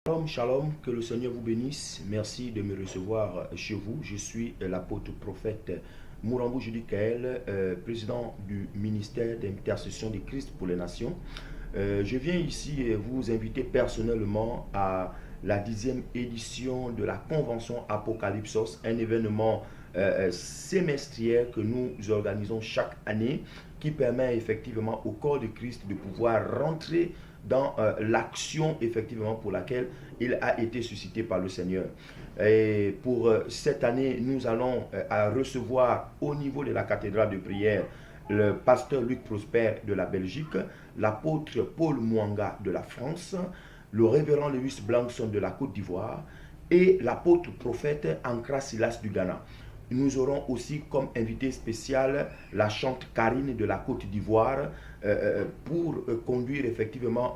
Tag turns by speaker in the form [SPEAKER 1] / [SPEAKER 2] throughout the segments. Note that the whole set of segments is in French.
[SPEAKER 1] Shalom, shalom, que le Seigneur vous bénisse. Merci de me recevoir chez vous. Je suis l'apôtre prophète Mourambo Judy Kael, président du ministère d'intercession de Christ pour les nations. Je viens ici vous inviter personnellement à la 10e édition de la Convention Apocalypsos, un événement semestriel que nous organisons chaque année qui permet effectivement au corps de Christ de pouvoir rentrer dans l'action effectivement pour laquelle il a été suscité par le Seigneur. Et pour cette année, nous allons recevoir au niveau de la cathédrale de prière le pasteur Luc Prosper de la Belgique, l'apôtre Paul Mwanga de la France, le révérend Lewis Blankson de la Côte d'Ivoire et l'apôtre prophète Ankra Silas du Ghana. Nous aurons aussi comme invité spécial la chante Karine de la Côte d'Ivoire pour conduire effectivement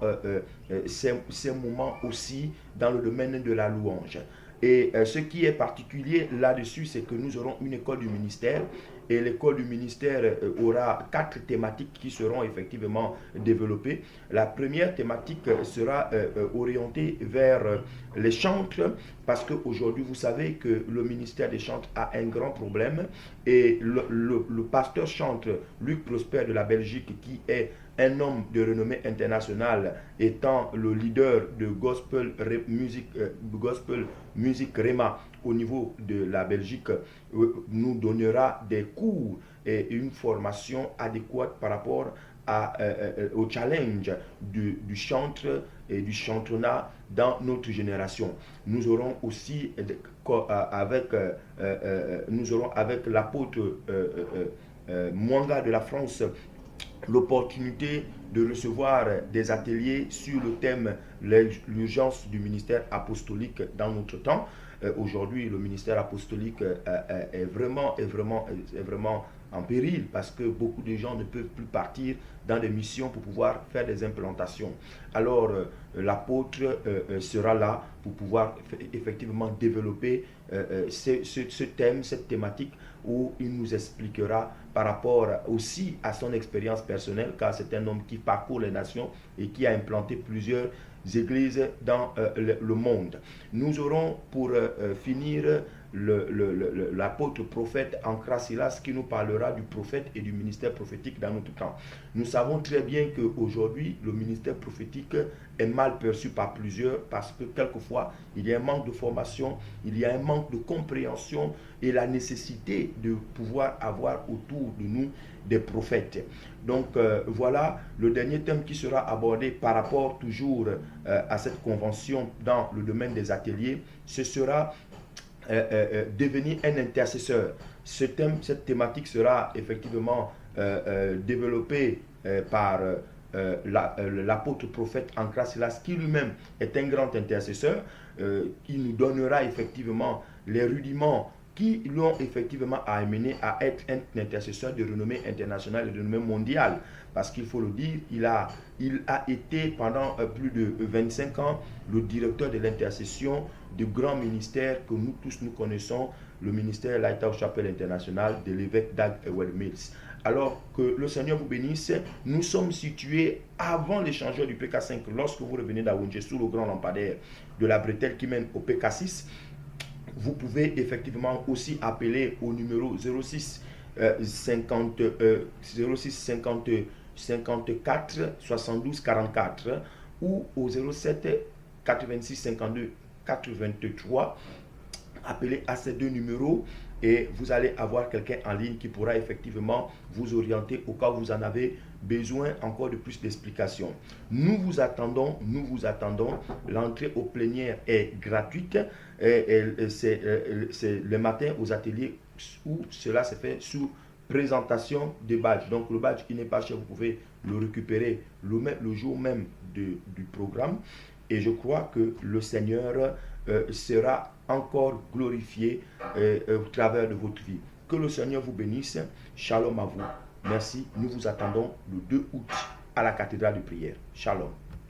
[SPEAKER 1] ces moments aussi dans le domaine de la louange. Et ce qui est particulier là-dessus, c'est que nous aurons une école du ministère et l'école du ministère aura 4 thématiques qui seront effectivement développées. La première thématique sera orientée vers les chantres parce qu'aujourd'hui, vous savez que le ministère des chantres a un grand problème et le pasteur chantre Luc Prosper de la Belgique, qui est un homme de renommée internationale, étant le leader de gospel music Rema au niveau de la Belgique, nous donnera des cours et une formation adéquate par rapport au challenge du chantre et du chantonnat dans notre génération. Nous aurons aussi avec l'apôtre Mwanga de la France l'opportunité de recevoir des ateliers sur le thème l'urgence du ministère apostolique dans notre temps. Aujourd'hui, le ministère apostolique est vraiment en péril parce que beaucoup de gens ne peuvent plus partir dans des missions pour pouvoir faire des implantations. Alors, l'apôtre sera là pour pouvoir effectivement développer ce thème, cette thématique, où il nous expliquera par rapport aussi à son expérience personnelle, car c'est un homme qui parcourt les nations et qui a implanté plusieurs églises dans le monde. Nous aurons pour finir l'apôtre prophète Ankra Silas qui nous parlera du prophète et du ministère prophétique dans notre temps. Nous savons très bien qu'aujourd'hui, le ministère prophétique est mal perçu par plusieurs parce que quelquefois, il y a un manque de formation, il y a un manque de compréhension et la nécessité de pouvoir avoir autour de nous des prophètes. Donc voilà le dernier thème qui sera abordé par rapport toujours à cette convention dans le domaine des ateliers. Ce sera devenir un intercesseur. Cette thématique sera effectivement développée par l'apôtre prophète Ankra Silas, qui lui-même est un grand intercesseur. Il nous donnera effectivement les rudiments qui l'ont effectivement amené à être un intercesseur de renommée internationale et de renommée mondiale. Parce qu'il faut le dire, il a été pendant plus de 25 ans le directeur de l'intercession du grand ministère que nous tous nous connaissons, le ministère Lighthouse Chapel International de l'évêque Dag Heward-Mills. Alors que le Seigneur vous bénisse, nous sommes situés avant l'échangeur du PK5 lorsque vous revenez d'Awunje sous le grand lampadaire de la bretelle qui mène au PK6. Vous pouvez effectivement aussi appeler au numéro 06 54 72 44 ou au 07 86 52 83. Appelez à ces deux numéros et vous allez avoir quelqu'un en ligne qui pourra effectivement vous orienter au cas où vous en avez besoin encore de plus d'explications. Nous vous attendons. L'entrée aux plénières est gratuite. C'est le matin aux ateliers où cela se fait sous présentation des badges. Donc le badge, il n'est pas cher, vous pouvez le récupérer le jour même du programme. Et je crois que le Seigneur sera encore glorifié au travers de votre vie. Que le Seigneur vous bénisse. Shalom à vous. Merci. Nous vous attendons le 2 août à la cathédrale de prière. Shalom.